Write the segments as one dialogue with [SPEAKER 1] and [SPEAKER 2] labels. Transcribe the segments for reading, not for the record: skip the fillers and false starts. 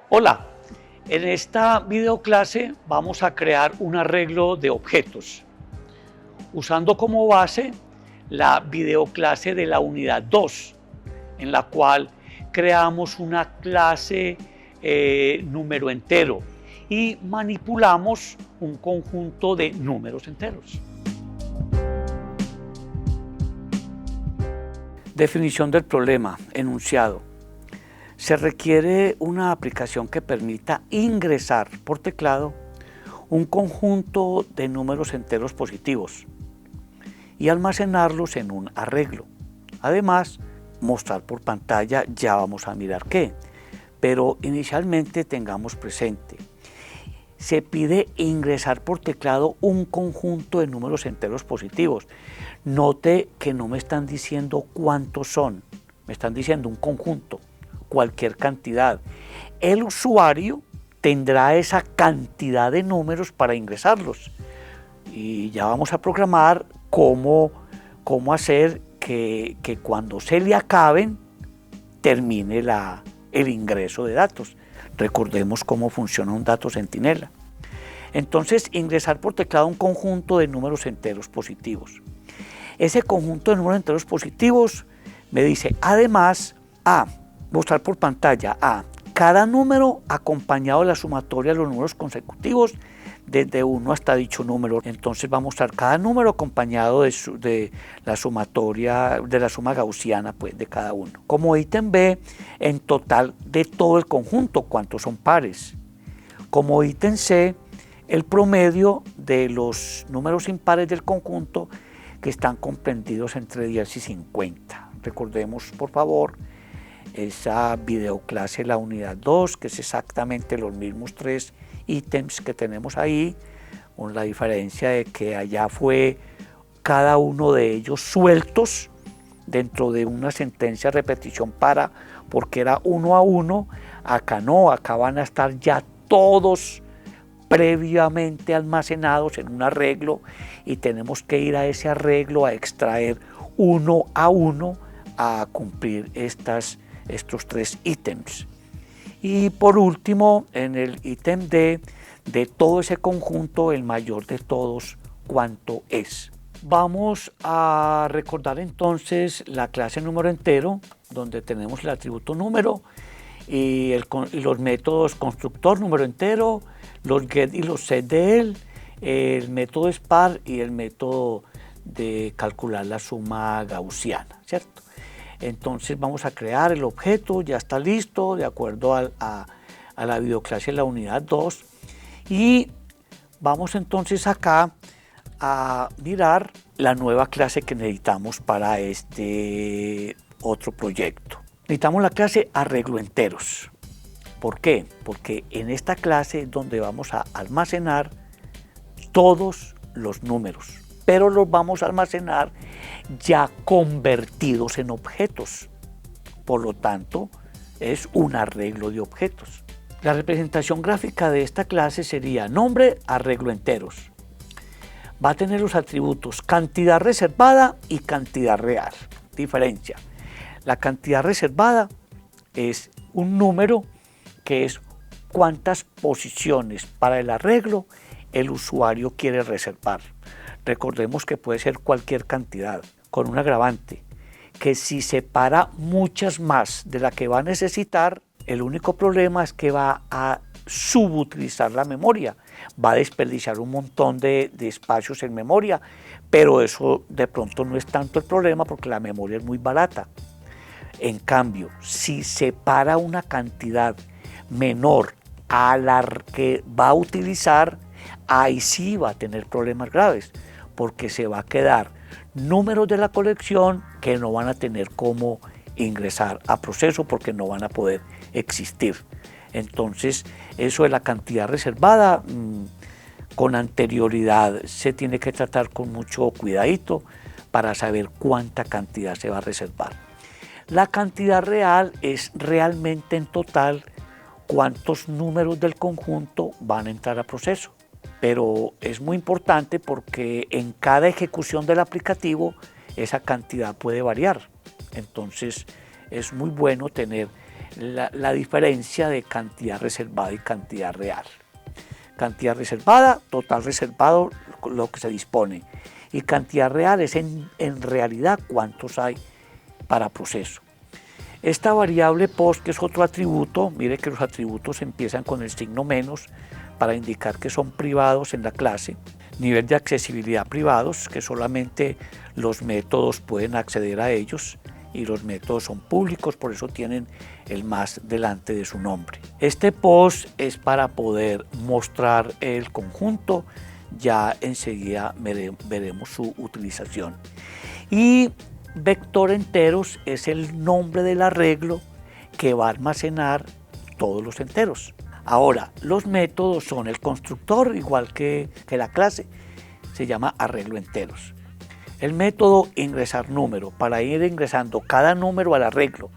[SPEAKER 1] Hola, en esta videoclase vamos a crear un arreglo de objetos usando como base la videoclase de la unidad 2, en la cual creamos una clase número entero y manipulamos un conjunto de números enteros. Definición del problema, enunciado. Se requiere una aplicación que permita ingresar por teclado un conjunto de números enteros positivos y almacenarlos en un arreglo. Además, mostrar por pantalla, ya vamos a mirar qué, pero inicialmente tengamos presente. Se pide ingresar por teclado un conjunto de números enteros positivos. Note que no me están diciendo cuántos son, me están diciendo un conjunto, cualquier cantidad. El usuario tendrá esa cantidad de números para ingresarlos. Y ya vamos a programar cómo hacer que cuando se le acaben termine el ingreso de datos. Recordemos cómo funciona un dato centinela. Entonces, ingresar por teclado un conjunto de números enteros positivos. Ese conjunto de números enteros positivos me dice, además, mostrar por pantalla, cada número acompañado de la sumatoria de los números consecutivos desde 1 hasta dicho número. Entonces va a mostrar cada número acompañado de la sumatoria, de la suma gaussiana pues, de cada uno. Como ítem B, en total de todo el conjunto, cuántos son pares. Como ítem C, el promedio de los números impares del conjunto que están comprendidos entre 10 y 50. Recordemos, por favor, esa videoclase, la unidad 2, que es exactamente los mismos 3 ítems que tenemos ahí, con la diferencia de que allá fue cada uno de ellos sueltos dentro de una sentencia de repetición porque era 1 a 1, acá no, acá van a estar ya todos previamente almacenados en un arreglo y tenemos que ir a ese arreglo a extraer 1 a 1 a cumplir estos 3 ítems. Y por último, en el ítem D, de todo ese conjunto, el mayor de todos, ¿cuánto es? Vamos a recordar entonces la clase número entero, donde tenemos el atributo número y los métodos constructor número entero, los get y los set de él, el método spar y el método de calcular la suma gaussiana, ¿cierto? Entonces vamos a crear el objeto, ya está listo, de acuerdo a la videoclase de la unidad 2. Y vamos entonces acá a mirar la nueva clase que necesitamos para este otro proyecto. Necesitamos la clase arreglo enteros. ¿Por qué? Porque en esta clase es donde vamos a almacenar todos los números, pero los vamos a almacenar ya convertidos en objetos. Por lo tanto, es un arreglo de objetos. La representación gráfica de esta clase sería nombre, arreglo enteros. Va a tener los atributos cantidad reservada y cantidad real. Diferencia. La cantidad reservada es un número que es cuántas posiciones para el arreglo el usuario quiere reservar. Recordemos que puede ser cualquier cantidad, con un agravante, que si separa muchas más de la que va a necesitar, el único problema es que va a subutilizar la memoria, va a desperdiciar un montón de espacios en memoria, pero eso de pronto no es tanto el problema porque la memoria es muy barata. En cambio, si separa una cantidad menor a la que va a utilizar, ahí sí va a tener problemas graves, porque se va a quedar números de la colección que no van a tener cómo ingresar a proceso porque no van a poder existir. Entonces, eso de la cantidad reservada, con anterioridad se tiene que tratar con mucho cuidadito para saber cuánta cantidad se va a reservar. La cantidad real es realmente en total cuántos números del conjunto van a entrar a proceso. Pero es muy importante porque en cada ejecución del aplicativo esa cantidad puede variar. Entonces es muy bueno tener la diferencia de cantidad reservada y cantidad real. Cantidad reservada, total reservado, lo que se dispone. Y cantidad real es en realidad cuántos hay para proceso. Esta variable post, que es otro atributo, mire que los atributos empiezan con el signo menos para indicar que son privados en la clase. Nivel de accesibilidad privados, que solamente los métodos pueden acceder a ellos y los métodos son públicos, por eso tienen el más delante de su nombre. Este post es para poder mostrar el conjunto, ya enseguida veremos su utilización. Y vector enteros es el nombre del arreglo que va a almacenar todos los enteros. Ahora, los métodos son el constructor, igual que la clase, se llama arreglo enteros. El método ingresar número, para ir ingresando cada número al arreglo,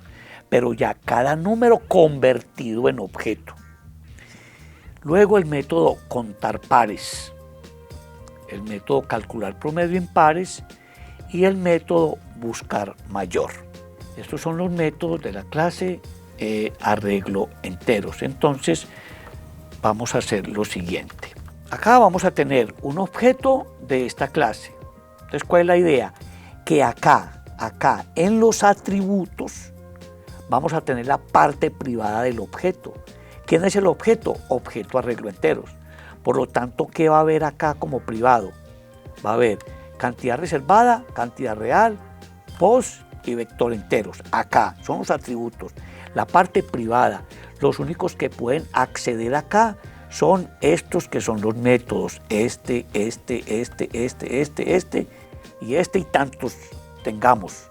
[SPEAKER 1] pero ya cada número convertido en objeto. Luego el método contar pares, el método calcular promedio en pares y el método buscar mayor. Estos son los métodos de la clase arreglo enteros. Entonces vamos a hacer lo siguiente. Acá vamos a tener un objeto de esta clase. Entonces, ¿cuál es la idea? Que acá en los atributos vamos a tener la parte privada del objeto. ¿Quién es el objeto? Objeto arreglo enteros. Por lo tanto, ¿qué va a haber acá como privado? Va a haber cantidad reservada, cantidad real, post y vector enteros. Acá son los atributos. La parte privada, los únicos que pueden acceder acá son estos que son los métodos, este y tantos tengamos.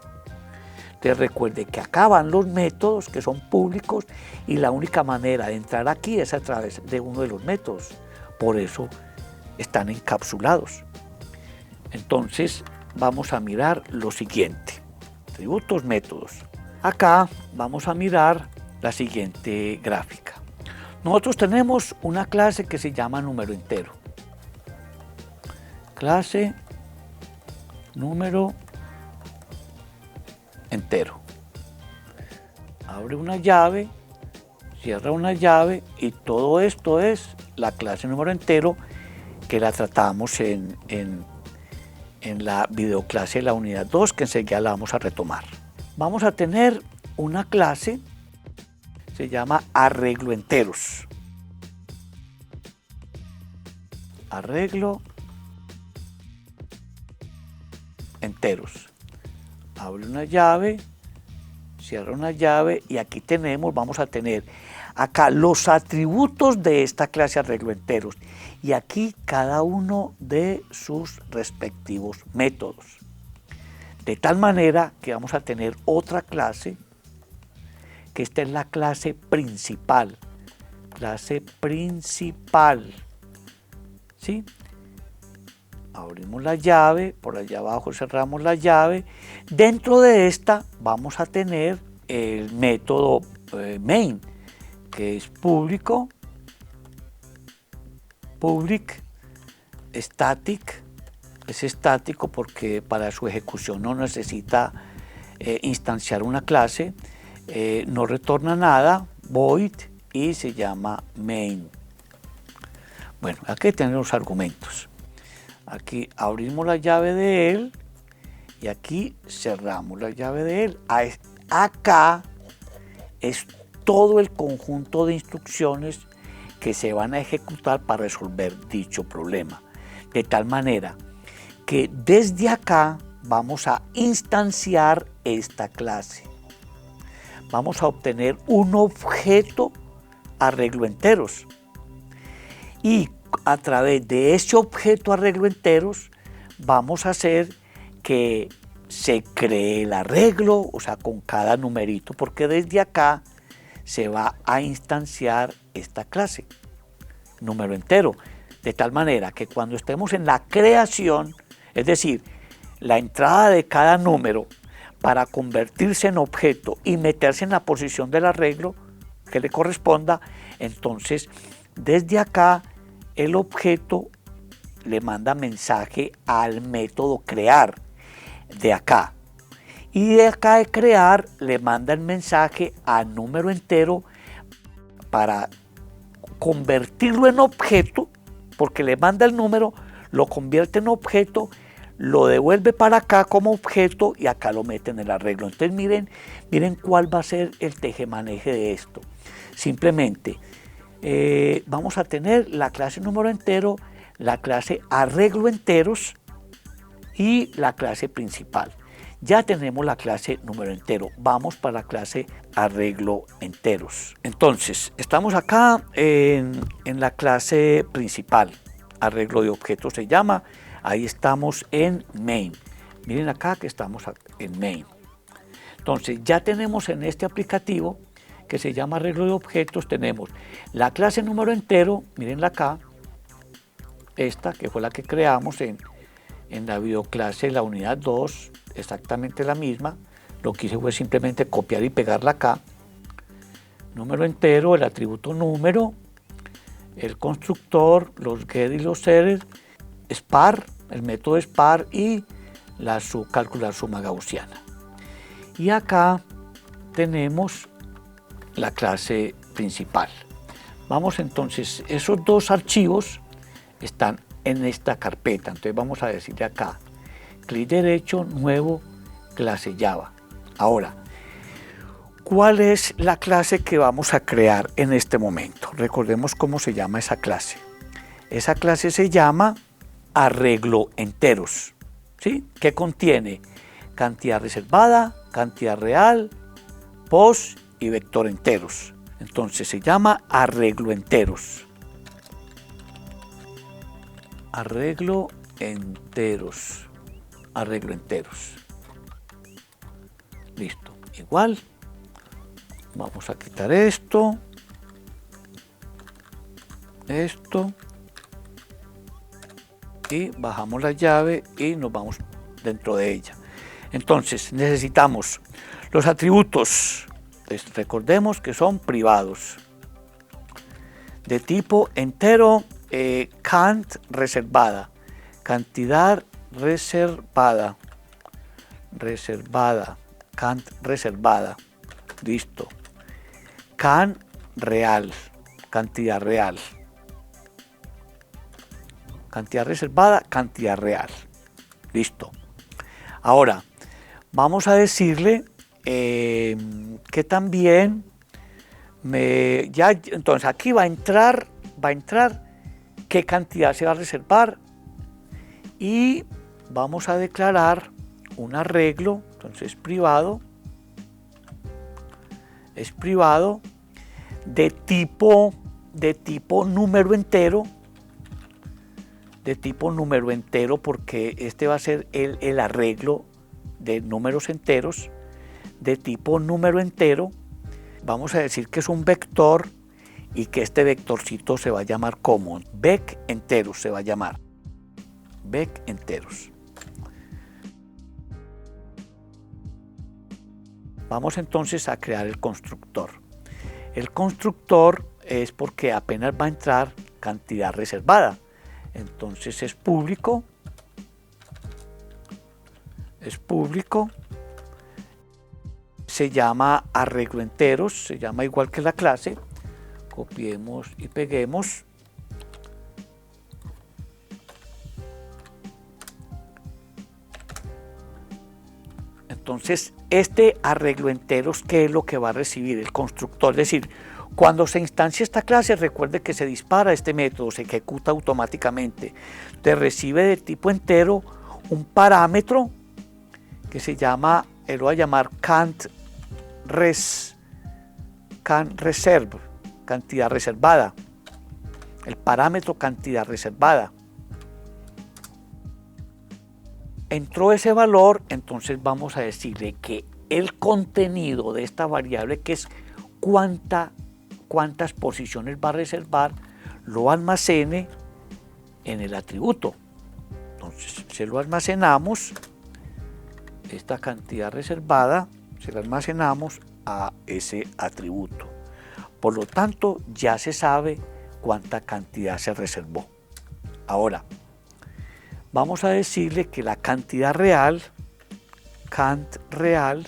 [SPEAKER 1] Entonces recuerde que acá van los métodos que son públicos y la única manera de entrar aquí es a través de uno de los métodos. Por eso están encapsulados. Entonces vamos a mirar lo siguiente. Atributos, métodos. Acá vamos a mirar la siguiente gráfica. Nosotros tenemos una clase que se llama número entero. Clase número entero. Abre una llave, cierra una llave y todo esto es la clase número entero que la tratamos en la videoclase de la unidad 2, que enseguida la vamos a retomar. Vamos a tener una clase, se llama arreglo enteros. Arreglo enteros. Abre una llave, cierra una llave y aquí vamos a tener acá los atributos de esta clase arreglo enteros y aquí cada uno de sus respectivos métodos. De tal manera que vamos a tener otra clase, que esta es la clase principal. Clase principal. ¿Sí? Abrimos la llave, por allá abajo cerramos la llave. Dentro de esta vamos a tener el método main, que es público, public, static. Es estático porque para su ejecución no necesita instanciar una clase, no retorna nada, void, y se llama main. Bueno, aquí tenemos los argumentos. Aquí abrimos la llave de él y aquí cerramos la llave de él. Acá es todo el conjunto de instrucciones que se van a ejecutar para resolver dicho problema. De tal manera que desde acá vamos a instanciar esta clase. Vamos a obtener un objeto arreglo enteros. Y a través de ese objeto arreglo enteros vamos a hacer que se cree el arreglo, o sea, con cada numerito, porque desde acá se va a instanciar esta clase, número entero, de tal manera que cuando estemos en la creación, es decir, la entrada de cada número para convertirse en objeto y meterse en la posición del arreglo que le corresponda, entonces desde acá el objeto le manda mensaje al método crear de acá Y de acá de crear le manda el mensaje a número entero para convertirlo en objeto, porque le manda el número, lo convierte en objeto, lo devuelve para acá como objeto y acá lo mete en el arreglo. Entonces miren cuál va a ser el tejemaneje de esto. Simplemente vamos a tener la clase número entero, la clase arreglo enteros y la clase principal. Ya tenemos la clase número entero, vamos para la clase arreglo enteros. Entonces, estamos acá en la clase principal, arreglo de objetos se llama, ahí estamos en main. Miren acá que estamos en main. Entonces, ya tenemos en este aplicativo que se llama arreglo de objetos, tenemos la clase número entero, mirenla acá, esta que fue la que creamos en la videoclase, la unidad 2, exactamente la misma. Lo que hice fue simplemente copiar y pegarla acá. Número entero, el atributo número, el constructor, los get y los setters, spar, el método spar y calcular suma gaussiana. Y acá tenemos la clase principal. Vamos entonces, esos dos archivos están en esta carpeta, entonces vamos a decirle acá, clic derecho, nuevo, clase Java. Ahora, ¿cuál es la clase que vamos a crear en este momento? Recordemos cómo se llama esa clase. Esa clase se llama arreglo enteros, ¿sí? Que contiene cantidad reservada, cantidad real, post y vector enteros. Entonces se llama arreglo enteros. Arreglo enteros. Arreglo enteros. Listo. Igual. Vamos a quitar esto. Esto. Y bajamos la llave y nos vamos dentro de ella. Entonces necesitamos los atributos. Recordemos que son privados. De tipo entero. Cant reservada, cantidad reservada, cant reservada, listo. Can real, cantidad real, cantidad reservada, cantidad real, listo. Ahora vamos a decirle que también entonces aquí va a entrar qué cantidad se va a reservar y vamos a declarar un arreglo, entonces es privado de tipo número entero, porque este va a ser el arreglo de números enteros de tipo número entero. Vamos a decir que es un vector y que este vectorcito se va a llamar como vec enteros, se va a llamar vec enteros. Vamos entonces a crear el constructor. El constructor es porque apenas va a entrar cantidad reservada, entonces es público, se llama arreglo enteros, se llama igual que la clase. Copiemos y peguemos. Entonces, este arreglo enteros, ¿qué es lo que va a recibir el constructor? Es decir, cuando se instancia esta clase, recuerde que se dispara este método, se ejecuta automáticamente. Te recibe de tipo entero un parámetro que se llama, lo voy a llamar cant reserve. Cantidad reservada, el parámetro cantidad reservada. Entró ese valor, entonces vamos a decirle que el contenido de esta variable, que es cuántas posiciones va a reservar, lo almacene en el atributo. Entonces se lo almacenamos, esta cantidad reservada, se la almacenamos a ese atributo. Por lo tanto, ya se sabe cuánta cantidad se reservó. Ahora, vamos a decirle que la cantidad real cant real,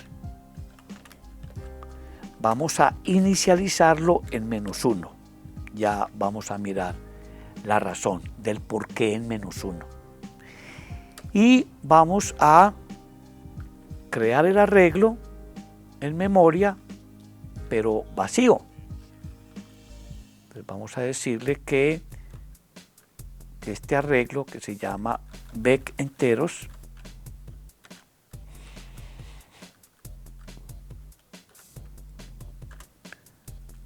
[SPEAKER 1] vamos a inicializarlo en -1. Ya vamos a mirar la razón del por qué en -1. Y vamos a crear el arreglo en memoria, pero vacío. Entonces vamos a decirle que este arreglo, que se llama vec enteros,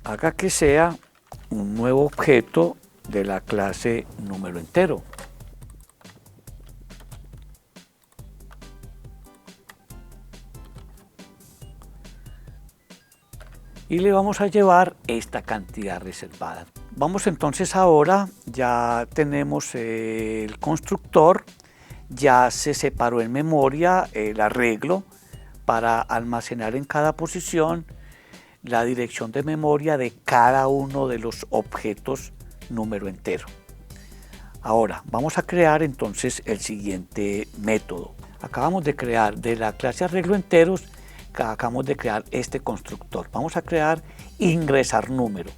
[SPEAKER 1] haga que sea un nuevo objeto de la clase número entero. Y le vamos a llevar esta cantidad reservada. Vamos entonces ahora, ya tenemos el constructor, ya se separó en memoria el arreglo para almacenar en cada posición la dirección de memoria de cada uno de los objetos número entero. Ahora vamos a crear entonces el siguiente método. Acabamos de crear de la clase arreglo enteros, acabamos de crear este constructor. Vamos a crear ingresar número,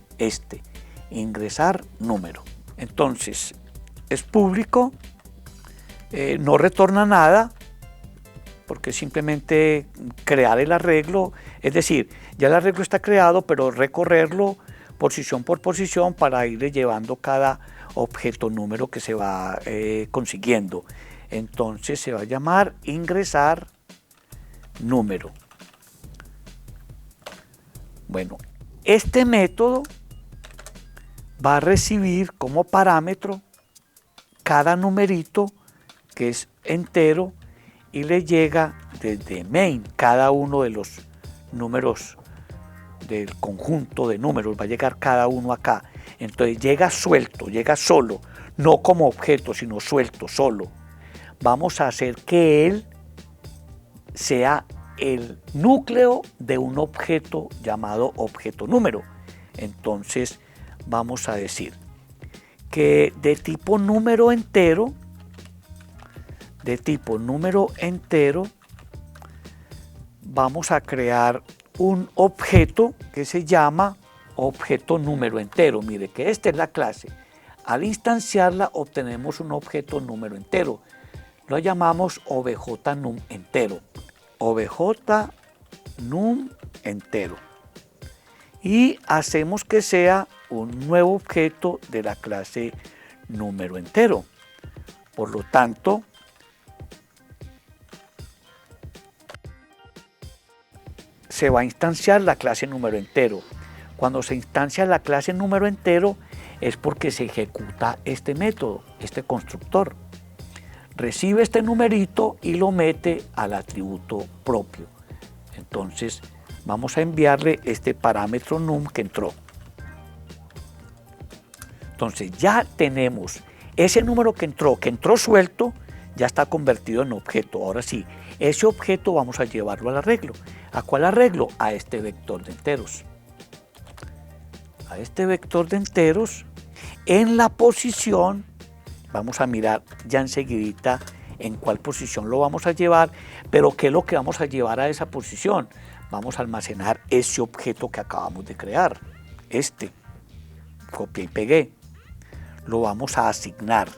[SPEAKER 1] ingresar número. Entonces es público, no retorna nada, porque simplemente crear el arreglo, es decir, ya el arreglo está creado, pero recorrerlo posición por posición para ir llevando cada objeto número que se va consiguiendo. Entonces se va a llamar ingresar número. Bueno, este método va a recibir como parámetro cada numerito que es entero y le llega desde main cada uno de los números del conjunto de números, va a llegar cada uno acá. Entonces llega suelto, llega solo, no como objeto, sino suelto, solo. Vamos a hacer que él sea el núcleo de un objeto llamado objeto número. Entonces vamos a decir que de tipo número entero, vamos a crear un objeto que se llama objeto número entero. Mire que esta es la clase. Al instanciarla obtenemos un objeto número entero. Lo llamamos obj_num entero. obj_num entero. Y hacemos que sea un nuevo objeto de la clase número entero. Por lo tanto, se va a instanciar la clase número entero. Cuando se instancia la clase número entero es porque se ejecuta este método, este constructor. Recibe este numerito y lo mete al atributo propio. Entonces vamos a enviarle este parámetro num que entró. Entonces ya tenemos ese número que entró suelto, ya está convertido en objeto. Ahora sí, ese objeto vamos a llevarlo al arreglo. ¿A cuál arreglo? A este vector de enteros. A este vector de enteros, en la posición, vamos a mirar ya enseguidita en cuál posición lo vamos a llevar, pero ¿qué es lo que vamos a llevar a esa posición? Vamos a almacenar ese objeto que acabamos de crear, copié y pegué, lo vamos a asignar.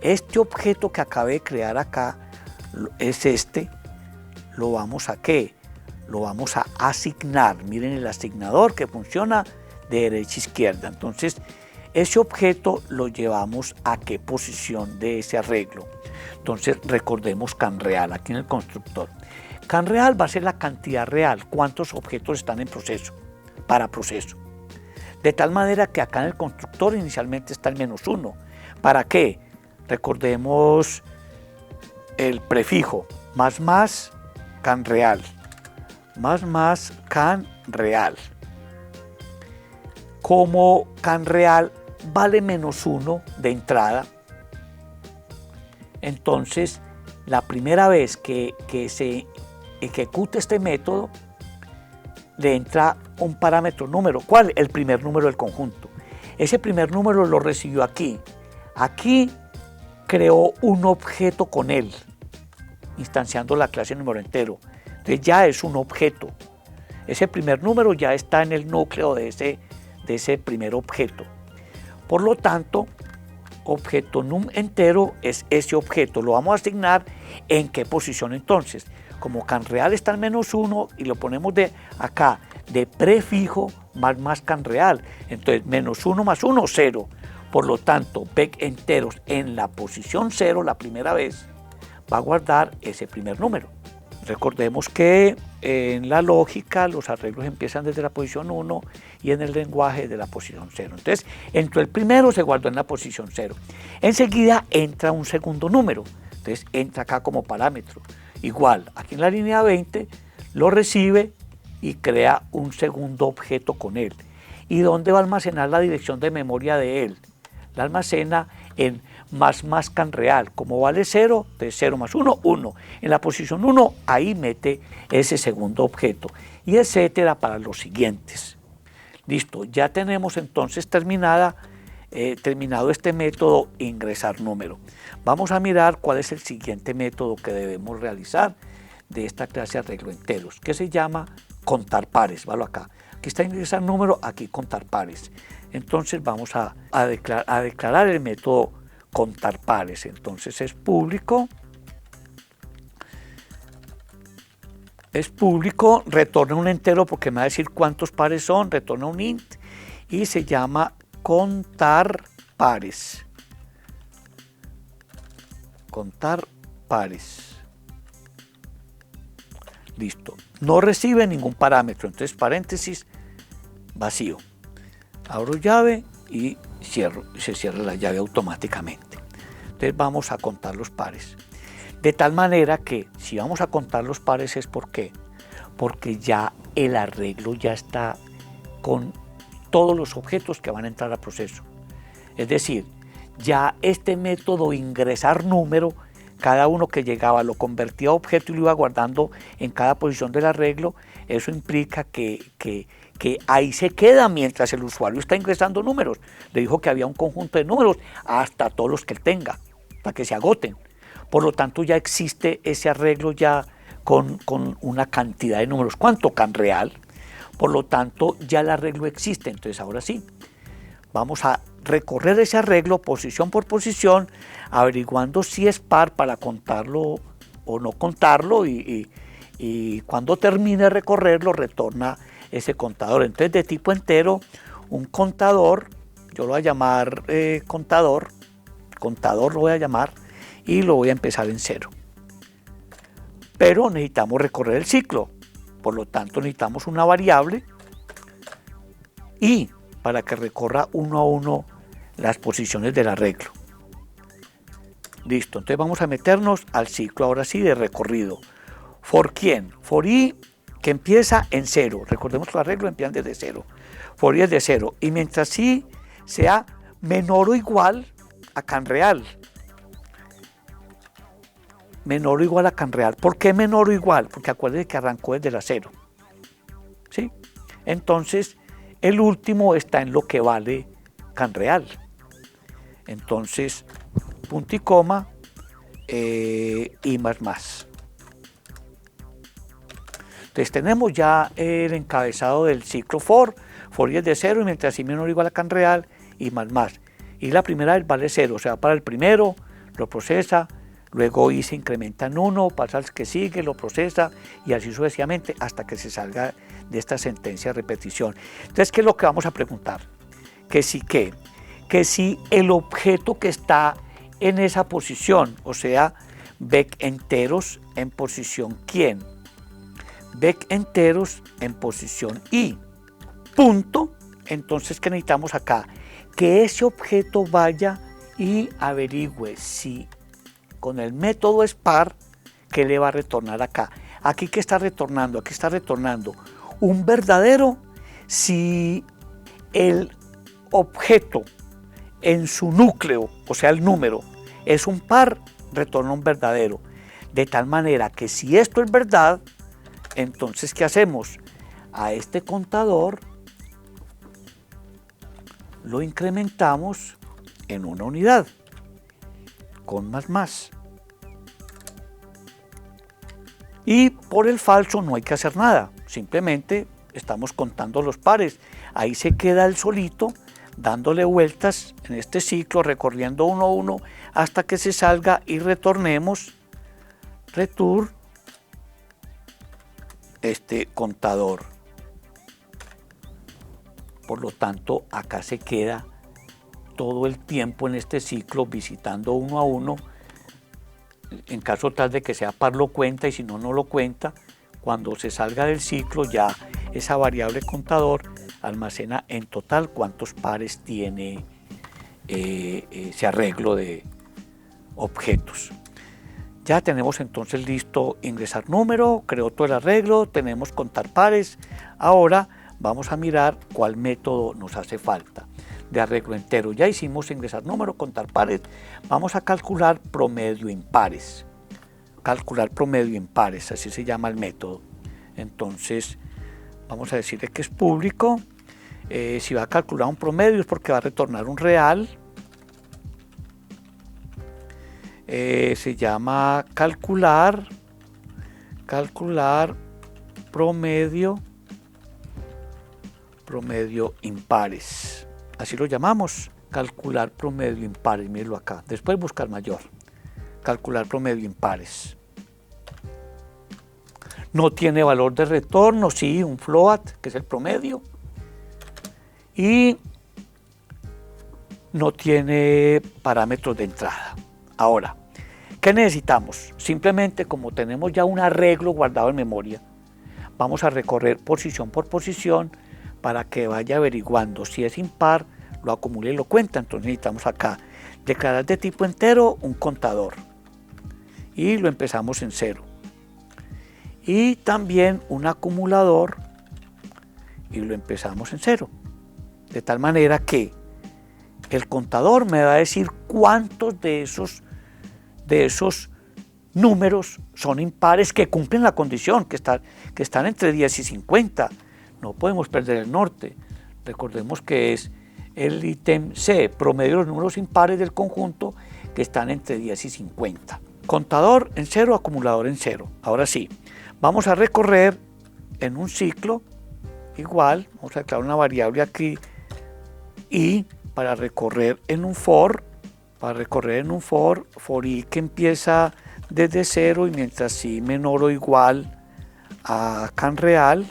[SPEAKER 1] Este objeto que acabé de crear acá es lo vamos a ¿qué? Lo vamos a asignar. Miren el asignador que funciona de derecha a izquierda. Entonces, ese objeto lo llevamos a qué posición de ese arreglo. Entonces, recordemos canReal aquí en el constructor. canReal va a ser la cantidad real, cuántos objetos están en proceso, para proceso. De tal manera que acá en el constructor inicialmente está el -1. ¿Para qué? Recordemos el prefijo más canReal, más canReal. Como canReal vale -1 de entrada, entonces la primera vez que se ejecute este método le entra un parámetro número. ¿Cuál? El primer número del conjunto. Ese primer número lo recibió aquí. Aquí creó un objeto con él, instanciando la clase número entero. Entonces ya es un objeto. Ese primer número ya está en el núcleo de ese primer objeto. Por lo tanto, objeto num entero es ese objeto. Lo vamos a asignar en qué posición entonces. Como can real está en -1 y lo ponemos de acá, de prefijo más can real. Entonces, -1 más 1, 0. Por lo tanto, vec enteros en la posición 0, la primera vez, va a guardar ese primer número. Recordemos que en la lógica los arreglos empiezan desde la posición 1 y en el lenguaje de la posición 0. Entonces, entró el primero, se guardó en la posición 0. Enseguida entra un segundo número. Entonces, entra acá como parámetro. Igual, aquí en la línea 20 lo recibe y crea un segundo objeto con él. ¿Y dónde va a almacenar la dirección de memoria de él? La almacena en más can real. Como vale 0, de 0 más 1, 1. En la posición 1, ahí mete ese segundo objeto. Y etcétera para los siguientes. Listo, ya tenemos entonces terminado este método ingresar número. Vamos a mirar cuál es el siguiente método que debemos realizar de esta clase de arreglo enteros, que se llama contar pares. Valo acá. Aquí está ingresar número, aquí contar pares. Entonces vamos a declarar el método contar pares. Entonces es público, retorna un entero porque me va a decir cuántos pares son, retorna un int y se llama contar pares. Contar pares. Listo. No recibe ningún parámetro, entonces paréntesis vacío. Abro llave y cierro, y se cierra la llave automáticamente. Entonces vamos a contar los pares. De tal manera que si vamos a contar los pares es ¿por qué? Porque ya el arreglo ya está con todos los objetos que van a entrar al proceso. Es decir, ya este método ingresar número, cada uno que llegaba lo convertía a objeto y lo iba guardando en cada posición del arreglo. Eso implica que ahí se queda mientras el usuario está ingresando números. Le dijo que había un conjunto de números hasta todos los que él tenga, para que se agoten. Por lo tanto, ya existe ese arreglo ya con una cantidad de números. ¿Cuánto? Can real. Por lo tanto, ya el arreglo existe. Entonces, ahora sí, vamos a recorrer ese arreglo posición por posición, averiguando si es par para contarlo o no contarlo y cuando termine de recorrerlo, retorna ese contador. Entonces, de tipo entero, un contador, yo lo voy a llamar contador lo voy a llamar y lo voy a empezar en 0. Pero necesitamos recorrer el ciclo, por lo tanto necesitamos una variable y para que recorra uno a uno las posiciones del arreglo. Listo, entonces vamos a meternos al ciclo ahora sí de recorrido. ¿For quién? For i que empieza en 0. Recordemos que el arreglo empieza desde 0. For i es de 0. Y mientras i sea menor o igual a can real. Menor o igual a can real. ¿Por qué menor o igual? Porque acuérdense que arrancó desde la 0. ¿Sí? Entonces, el último está en lo que vale can real. Entonces, punto y coma y más. Entonces tenemos ya el encabezado del ciclo for i es de 0 y mientras i menor o igual a can real y más. Y la primera vez vale 0, o sea, para el primero, lo procesa, luego i se incrementa en 1, pasa al que sigue, lo procesa y así sucesivamente hasta que se salga de esta sentencia de repetición. Entonces, ¿qué es lo que vamos a preguntar? Que si el objeto que está en esa posición, o sea, vec enteros en posición quién, vec enteros en posición i, punto. Entonces, ¿qué necesitamos acá? Que ese objeto vaya y averigüe si con el método es par, ¿qué le va a retornar acá? Aquí, ¿qué está retornando? Aquí está retornando un verdadero si el objeto en su núcleo, o sea, el número, es un par, retorna un verdadero. De tal manera que si esto es verdad, entonces, ¿qué hacemos? A este contador lo incrementamos en una unidad, con más. Y por el falso no hay que hacer nada, simplemente estamos contando los pares. Ahí se queda el solito, dándole vueltas en este ciclo, recorriendo uno a uno hasta que se salga y retornemos, return, este contador. Por lo tanto, acá se queda todo el tiempo en este ciclo visitando uno a uno. En caso tal de que sea par lo cuenta y si no, no lo cuenta. Cuando se salga del ciclo ya esa variable contador almacena en total cuántos pares tiene ese arreglo de objetos. Ya tenemos entonces listo ingresar número, creó todo el arreglo, tenemos contar pares. Ahora vamos a mirar cuál método nos hace falta de arreglo entero. Ya hicimos ingresar número, contar pares. Vamos a calcular promedio impares. Calcular promedio impares, así se llama el método. Entonces vamos a decirle que es público. Si va a calcular un promedio es porque va a retornar un real. Se llama calcular promedio impares. Así lo llamamos, calcular promedio impares. Mírenlo acá. Después buscar mayor. Calcular promedio impares. No tiene valor de retorno, sí, un float, que es el promedio. Y no tiene parámetros de entrada. Ahora, ¿qué necesitamos? Simplemente, como tenemos ya un arreglo guardado en memoria, vamos a recorrer posición por posición para que vaya averiguando si es impar, lo acumule y lo cuenta. Entonces necesitamos acá declarar de tipo entero un contador y lo empezamos en 0. Y también un acumulador y lo empezamos en 0. De tal manera que el contador me va a decir cuántos de esos números son impares que cumplen la condición, que están entre 10 y 50. No podemos perder el norte. Recordemos que es el ítem C, promedio de los números impares del conjunto que están entre 10 y 50. Contador en 0, acumulador en 0. Ahora sí, vamos a recorrer en un ciclo igual, vamos a declarar una variable aquí y para recorrer en un for i que empieza desde 0 y mientras i menor o igual a can real,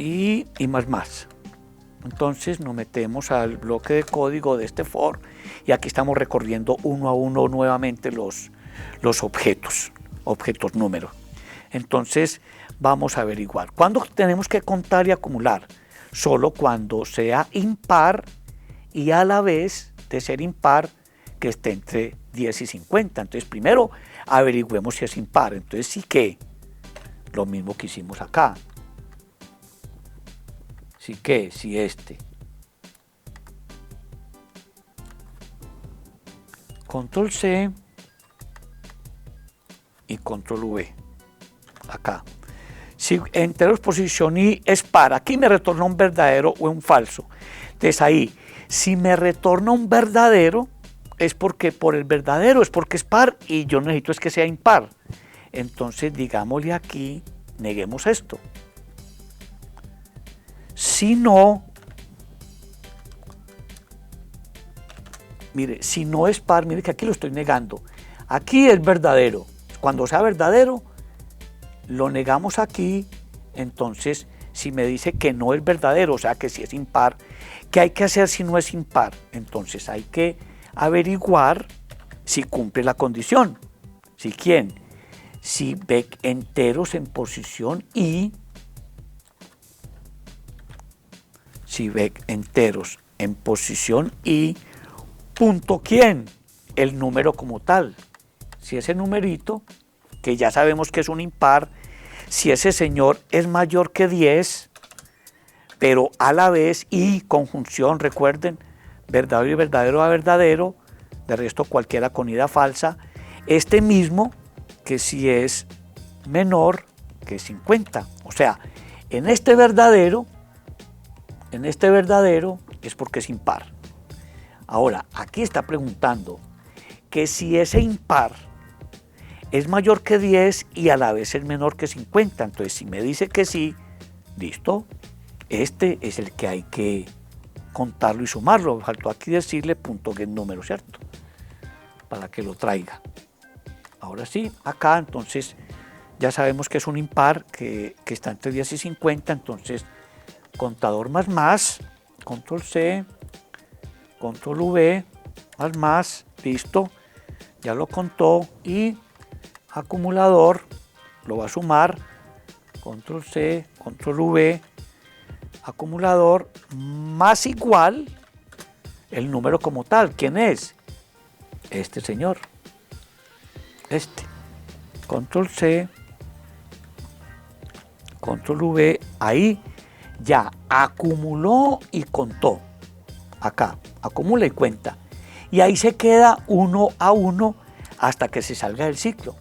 [SPEAKER 1] y más. Entonces nos metemos al bloque de código de este for y aquí estamos recorriendo uno a uno nuevamente los objetos números. Entonces vamos a averiguar. ¿Cuándo tenemos que contar y acumular? Solo cuando sea impar y a la vez de ser impar que esté entre 10 y 50. Entonces primero averigüemos si es impar. Entonces sí que lo mismo que hicimos acá. Sí que si este. Control C y control V. Acá. Si enteros posición i es par, aquí me retorna un verdadero o un falso. Entonces ahí, si me retorna un verdadero, es porque por el verdadero es porque es par y yo necesito es que sea impar. Entonces digámosle aquí, neguemos esto. Si no, mire, si no es par, mire que aquí lo estoy negando. Aquí es verdadero. Cuando sea verdadero, lo negamos aquí. Entonces, si me dice que no es verdadero, o sea que si es impar, ¿qué hay que hacer si no es impar? Entonces hay que averiguar si cumple la condición. ¿Si quién? Si vec enteros en posición i, si vec enteros en posición i, punto quién, el número como tal. Si ese numerito, que ya sabemos que es un impar, si ese señor es mayor que 10, pero a la vez y conjunción, recuerden, verdadero y verdadero a verdadero, de resto cualquiera con ida falsa, este mismo que si es menor que 50. O sea, en este verdadero es porque es impar. Ahora, aquí está preguntando que si ese impar es mayor que 10 y a la vez es menor que 50. Entonces, si me dice que sí, listo, este es el que hay que contarlo y sumarlo. Faltó aquí decirle punto get número, ¿cierto? Para que lo traiga. Ahora sí, acá entonces ya sabemos que es un impar que está entre 10 y 50, entonces contador más, control C, control V, más, listo, ya lo contó y acumulador lo va a sumar, control C, control V, acumulador más igual el número como tal. ¿Quién es? Este señor, este, control C, control V, ahí ya acumuló y contó, acá, acumula y cuenta, y ahí se queda 1 a 1 hasta que se salga del ciclo.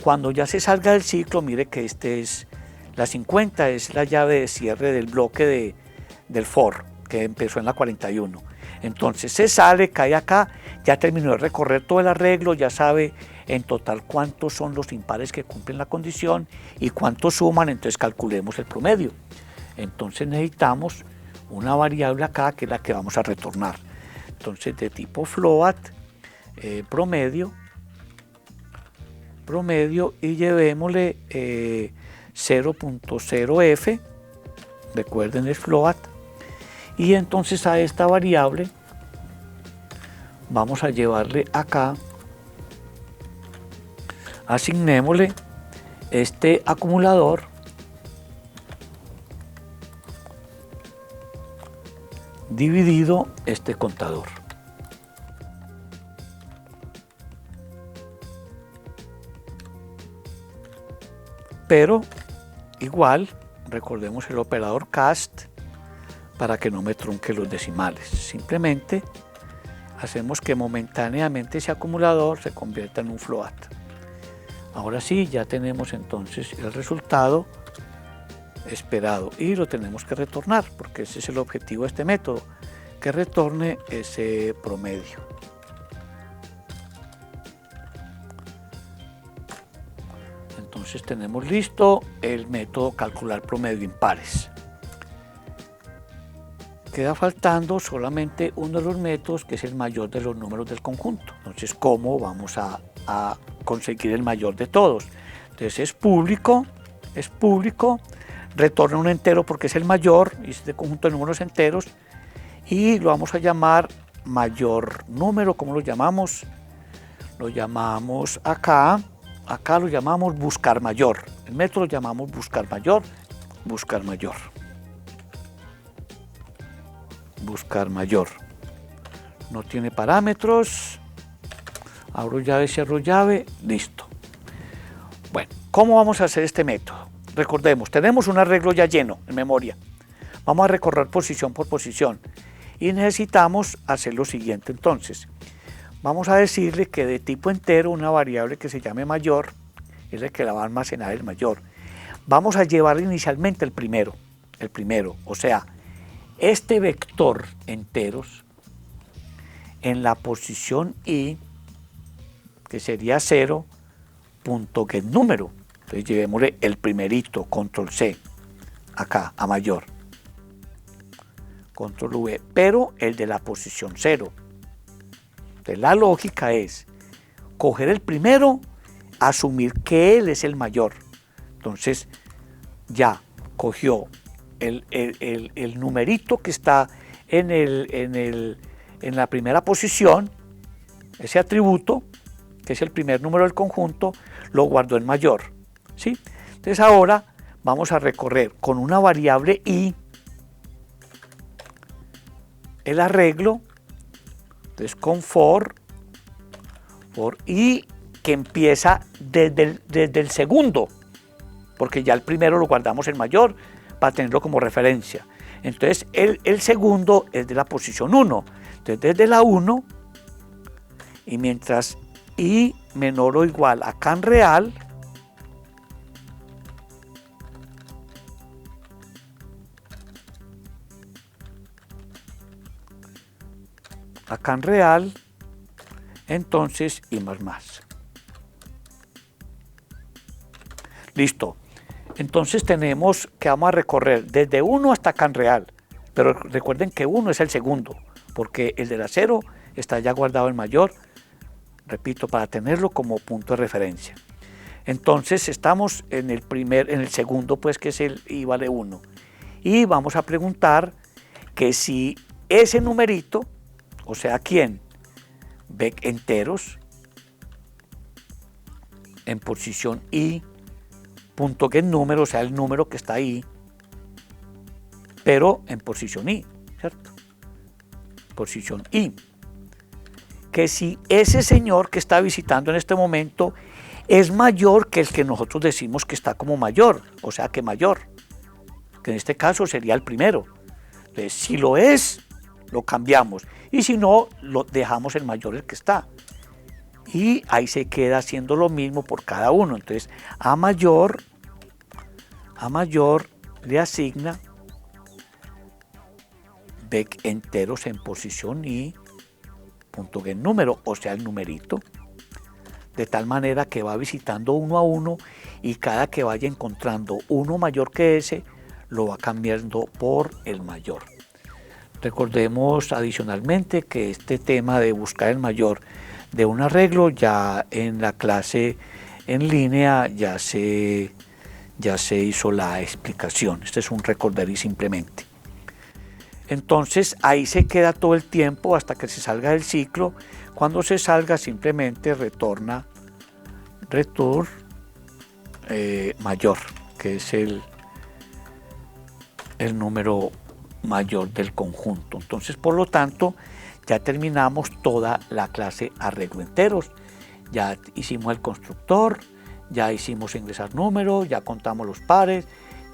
[SPEAKER 1] Cuando ya se salga del ciclo, mire que este es la 50, es la llave de cierre del bloque del for, que empezó en la 41. Entonces se sale, cae acá, ya terminó de recorrer todo el arreglo, ya sabe en total cuántos son los impares que cumplen la condición y cuántos suman, entonces calculemos el promedio. Entonces necesitamos una variable acá que es la que vamos a retornar. Entonces de tipo float, promedio, y llevémosle 0.0f, recuerden es float, y entonces a esta variable vamos a llevarle acá, asignémosle este acumulador dividido este contador. Pero igual, recordemos el operador cast para que no me trunque los decimales. Simplemente hacemos que momentáneamente ese acumulador se convierta en un float. Ahora sí, ya tenemos entonces el resultado esperado y lo tenemos que retornar porque ese es el objetivo de este método, que retorne ese promedio. Entonces tenemos listo el método calcular promedio impares. Queda faltando solamente uno de los métodos, que es el mayor de los números del conjunto. Entonces, ¿cómo vamos a conseguir el mayor de todos? Entonces es público, retorna un entero porque es el mayor, y es de conjunto de números enteros, y lo vamos a llamar mayor número. ¿Cómo lo llamamos? Lo llamamos acá lo llamamos buscar mayor. El método lo llamamos buscar mayor. No tiene parámetros. Abro llave, cierro llave, listo. Bueno, ¿cómo vamos a hacer este método? Recordemos, tenemos un arreglo ya lleno en memoria. Vamos a recorrer posición por posición y necesitamos hacer lo siguiente entonces. Vamos a decirle que de tipo entero una variable que se llame mayor es la que la va a almacenar el mayor. Vamos a llevar inicialmente el primero, o sea, este vector enteros en la posición i, que sería 0.getNúmero. Entonces llevémosle el primerito, control C, acá a mayor, control V, pero el de la posición 0. Entonces la lógica es coger el primero, asumir que él es el mayor. Entonces ya cogió el numerito que está en la primera posición, ese atributo, que es el primer número del conjunto, lo guardó en mayor, ¿sí? Entonces ahora vamos a recorrer con una variable i el arreglo. Entonces con for i que empieza desde el segundo, porque ya el primero lo guardamos en mayor para tenerlo como referencia. Entonces el segundo es de la posición 1. Entonces desde la 1, y mientras i menor o igual a can real, acá en real, entonces I más más. Listo. Entonces tenemos que vamos a recorrer desde 1 hasta acá en real, pero recuerden que 1 es el segundo, porque el de la 0 está ya guardado en mayor, repito, para tenerlo como punto de referencia. Entonces estamos en el segundo, pues, que es el I vale 1. Y vamos a preguntar que si ese numerito, o sea, ¿quién? Vec enteros en posición I, punto get número, o sea, el número que está ahí, pero en posición I, ¿cierto? Posición I. Que si ese señor que está visitando en este momento es mayor que el que nosotros decimos que está como mayor, o sea que mayor, que en este caso sería el primero. Entonces, si lo es, lo cambiamos, y si no, lo dejamos el mayor el que está. Y ahí se queda haciendo lo mismo por cada uno. Entonces, A mayor le asigna vec enteros en posición I, punto get número, o sea, el numerito, de tal manera que va visitando uno a uno y cada que vaya encontrando uno mayor que ese, lo va cambiando por el mayor. Recordemos adicionalmente que este tema de buscar el mayor de un arreglo ya en la clase en línea ya se hizo la explicación. Este es un recorderis simplemente. Entonces ahí se queda todo el tiempo hasta que se salga del ciclo. Cuando se salga simplemente retorna return mayor, que es el número mayor del conjunto. Entonces, por lo tanto, ya terminamos toda la clase arreglo enteros. Ya hicimos el constructor, ya hicimos ingresar números, ya contamos los pares,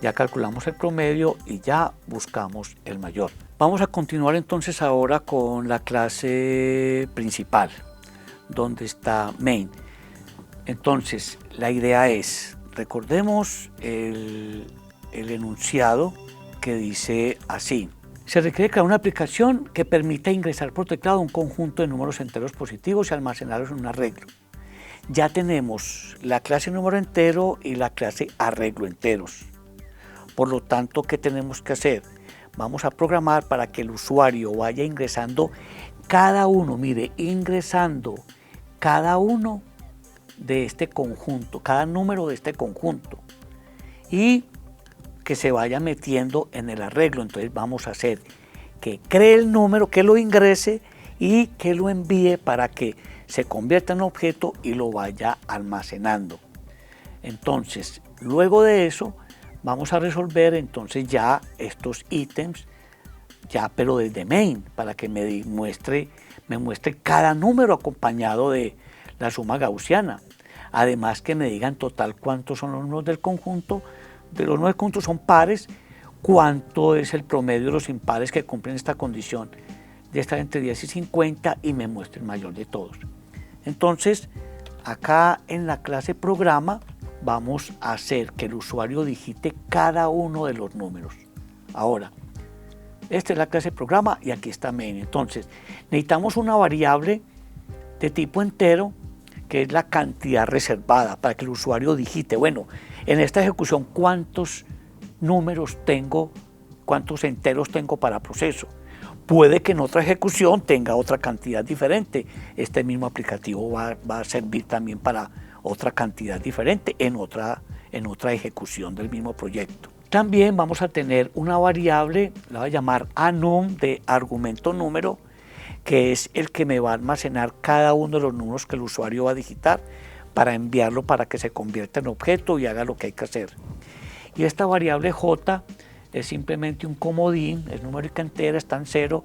[SPEAKER 1] ya calculamos el promedio y ya buscamos el mayor. Vamos a continuar entonces ahora con la clase principal, donde está main. Entonces, la idea es, recordemos el enunciado que dice así: se requiere crear una aplicación que permita ingresar por teclado un conjunto de números enteros positivos y almacenarlos en un arreglo. Ya tenemos la clase número entero y la clase arreglo enteros. Por lo tanto, ¿qué tenemos que hacer? Vamos a programar para que el usuario vaya ingresando cada uno, mire, ingresando cada uno de este conjunto, cada número de este conjunto, y que se vaya metiendo en el arreglo. Entonces vamos a hacer que cree el número, que lo ingrese y que lo envíe para que se convierta en objeto y lo vaya almacenando. Entonces, luego de eso, vamos a resolver entonces ya estos ítems, ya pero desde main, para que me muestre cada número acompañado de la suma gaussiana. Además que me diga en total cuántos son los números del conjunto. De los 9 conjuntos son pares, cuánto es el promedio de los impares que cumplen esta condición de estar entre 10 y 50 y me muestre el mayor de todos. Entonces, acá en la clase programa vamos a hacer que el usuario digite cada uno de los números. Ahora, esta es la clase programa y aquí está main. Entonces, necesitamos una variable de tipo entero que es la cantidad reservada para que el usuario digite, bueno, en esta ejecución cuántos números tengo, cuántos enteros tengo para proceso. Puede que en otra ejecución tenga otra cantidad diferente. Este mismo aplicativo va a servir también para otra cantidad diferente en otra ejecución del mismo proyecto. También vamos a tener una variable, la voy a llamar anum, de argumento número, que es el que me va a almacenar cada uno de los números que el usuario va a digitar para enviarlo para que se convierta en objeto y haga lo que hay que hacer. Y esta variable j es simplemente un comodín, es numérica entera, está en 0,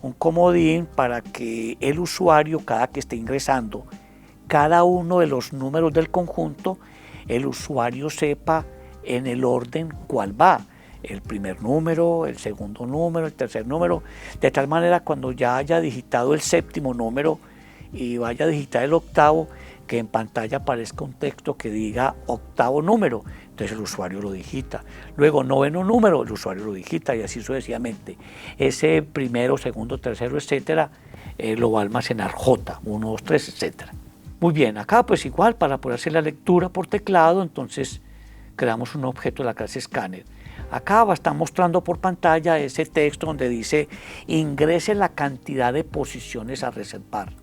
[SPEAKER 1] un comodín para que el usuario, cada que esté ingresando cada uno de los números del conjunto, el usuario sepa en el orden cuál va. El primer número, el segundo número, el tercer número, de tal manera cuando ya haya digitado el séptimo número y vaya a digitar el octavo, que en pantalla aparezca un texto que diga octavo número, entonces el usuario lo digita. Luego noveno número, el usuario lo digita y así sucesivamente. Ese primero, segundo, tercero, etcétera, lo va a almacenar J, 1, 2, 3, etcétera. Muy bien, acá pues igual para poder hacer la lectura por teclado, entonces creamos un objeto de la clase Scanner. Acá está mostrando por pantalla ese texto donde dice ingrese la cantidad de posiciones a reservar.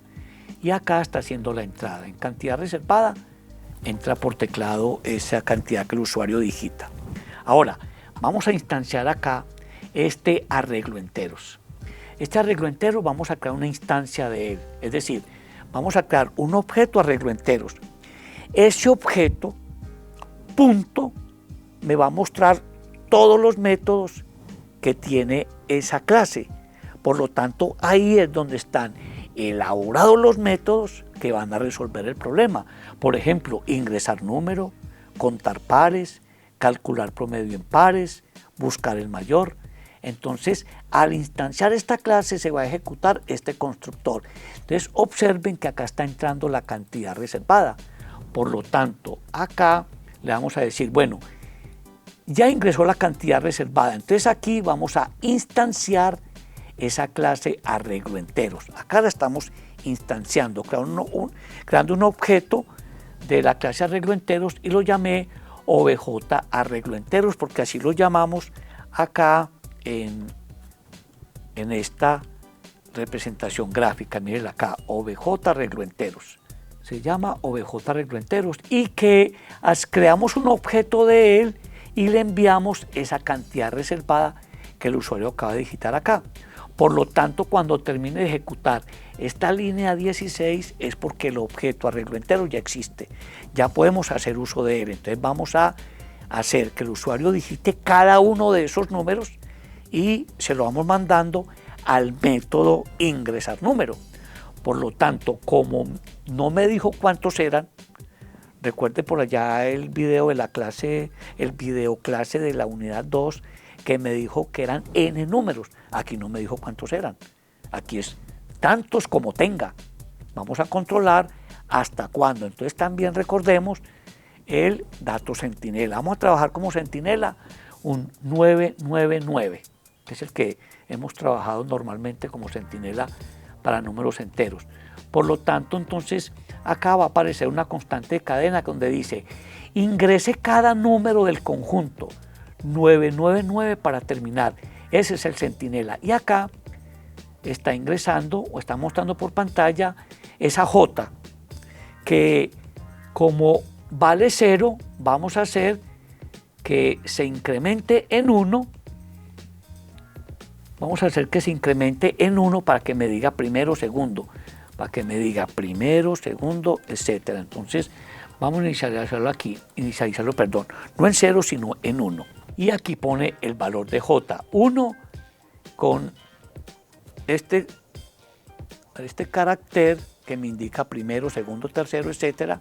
[SPEAKER 1] Y acá está haciendo la entrada. En cantidad reservada, entra por teclado esa cantidad que el usuario digita. Ahora, vamos a instanciar acá este arreglo enteros. Este arreglo enteros vamos a crear una instancia de él. Es decir, vamos a crear un objeto arreglo enteros. Ese objeto, punto, me va a mostrar todos los métodos que tiene esa clase. Por lo tanto, ahí es donde están elaborados los métodos que van a resolver el problema. Por ejemplo, ingresar número, contar pares, calcular promedio en pares, buscar el mayor. Entonces, al instanciar esta clase se va a ejecutar este constructor. Entonces, observen que acá está entrando la cantidad reservada. Por lo tanto, acá le vamos a decir, bueno, ya ingresó la cantidad reservada. Entonces, aquí vamos a instanciar esa clase arreglo enteros. Acá la estamos instanciando, creando un objeto de la clase arreglo enteros y lo llamé obj arreglo enteros porque así lo llamamos acá en esta representación gráfica. Miren acá, obj arreglo enteros. Se llama obj arreglo enteros y que creamos un objeto de él y le enviamos esa cantidad reservada que el usuario acaba de digitar acá. Por lo tanto, cuando termine de ejecutar esta línea 16 es porque el objeto arreglo entero ya existe. Ya podemos hacer uso de él. Entonces vamos a hacer que el usuario digite cada uno de esos números y se lo vamos mandando al método ingresar número. Por lo tanto, como no me dijo cuántos eran, recuerde por allá el video de la clase, el video clase de la unidad 2, que me dijo que eran n números. Aquí no me dijo cuántos eran. Aquí es tantos como tenga. Vamos a controlar hasta cuándo. Entonces también recordemos el dato centinela. Vamos a trabajar como centinela un 999, que es el que hemos trabajado normalmente como centinela para números enteros. Por lo tanto, entonces acá va a aparecer una constante de cadena donde dice ingrese cada número del conjunto 999 para terminar. Ese es el centinela. Y acá está ingresando o está mostrando por pantalla esa J que como vale 0 vamos a hacer que se incremente en 1. Vamos a hacer que se incremente en 1 para que me diga primero, segundo, para que me diga primero, segundo, etcétera. Entonces vamos a inicializarlo perdón, no en 0 sino en 1. Y aquí pone el valor de J, 1 con este carácter que me indica primero, segundo, tercero, etcétera,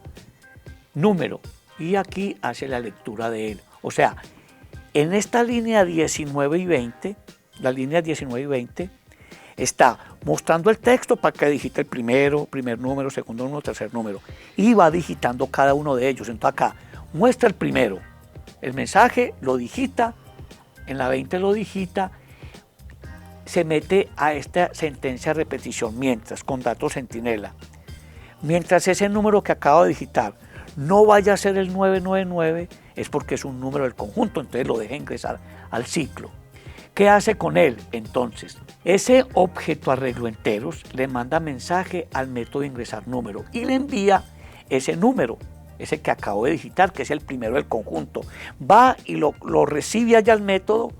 [SPEAKER 1] número. Y aquí hace la lectura de él. O sea, en esta línea 19 y 20, la línea 19 y 20, está mostrando el texto para que digite el primer número, segundo número, tercer número. Y va digitando cada uno de ellos. Entonces acá muestra el primero. El mensaje lo digita, en la 20 lo digita, se mete a esta sentencia de repetición mientras, con datos centinela. Mientras ese número que acabo de digitar no vaya a ser el 999, es porque es un número del conjunto, entonces lo deja ingresar al ciclo. ¿Qué hace con él? Entonces, ese objeto arreglo enteros le manda mensaje al método ingresar número y le envía ese número, ese que acabo de digitar, que es el primero del conjunto. Va y lo recibe allá al método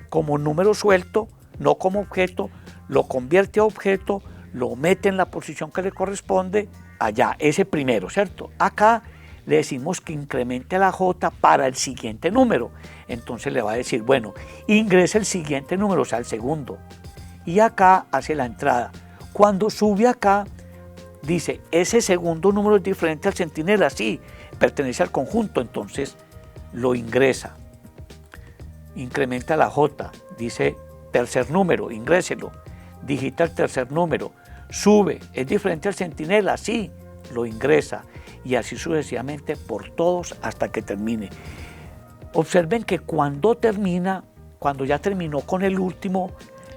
[SPEAKER 1] como número suelto, no como objeto, lo convierte a objeto, lo mete en la posición que le corresponde allá, ese primero, ¿cierto? Acá le decimos que incremente la J para el siguiente número. Entonces le va a decir, bueno, ingresa el siguiente número, o sea, el segundo. Y acá hace la entrada. Cuando sube acá, dice, ese segundo número es diferente al centinela, sí, pertenece al conjunto, entonces lo ingresa. Incrementa la J, dice tercer número, ingréselo. Digita el tercer número, sube, es diferente al centinela, sí, lo ingresa. y así sucesivamente por todos hasta que termine. Observen que cuando termina, cuando ya terminó con el último,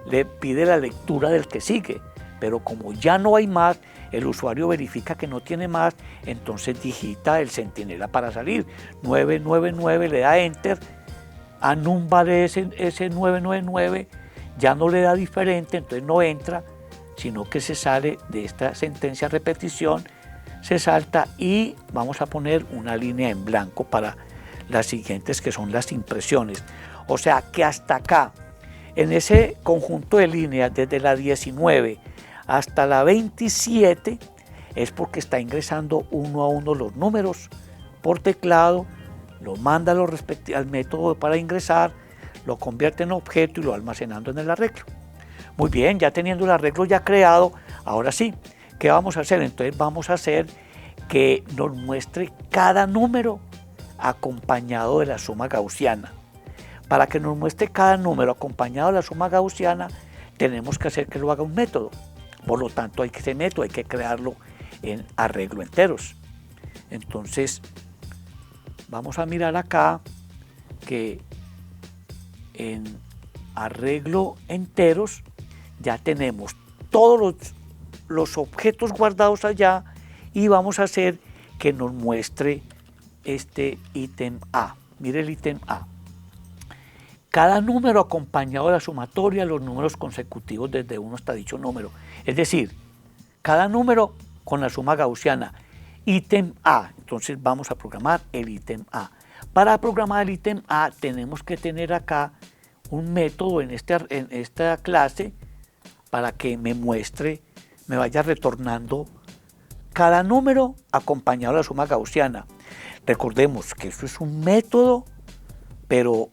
[SPEAKER 1] le pide la lectura del que sigue, pero como ya no hay más, el usuario verifica que no tiene más, entonces digita el centinela para salir, 999, le da enter, anumbare ese 999, ya no le da diferente, entonces no entra, sino que se sale de esta sentencia repetición, se salta y vamos a poner una línea en blanco para las siguientes, que son las impresiones. O sea que hasta acá, en ese conjunto de líneas, desde la 19 hasta la 27, es porque está ingresando uno a uno los números por teclado, lo manda al método para ingresar, lo convierte en objeto y lo almacenando en el arreglo. Muy bien, ya teniendo el arreglo ya creado, ahora sí, ¿qué vamos a hacer? Entonces vamos a hacer que nos muestre cada número acompañado de la suma gaussiana. Para que nos muestre cada número acompañado de la suma gaussiana, tenemos que hacer que lo haga un método. Por lo tanto, ese método hay que crearlo en arreglo enteros. Entonces, vamos a mirar acá que en arreglo enteros ya tenemos todos los objetos guardados allá y vamos a hacer que nos muestre este ítem A. Mire el ítem A. Cada número acompañado de la sumatoria, los números consecutivos desde 1 hasta dicho número. Es decir, cada número con la suma gaussiana. Ítem A. Entonces vamos a programar el ítem A. Para programar el ítem A tenemos que tener acá un método en esta clase para que me muestre, me vaya retornando cada número acompañado de la suma gaussiana. Recordemos que esto es un método, pero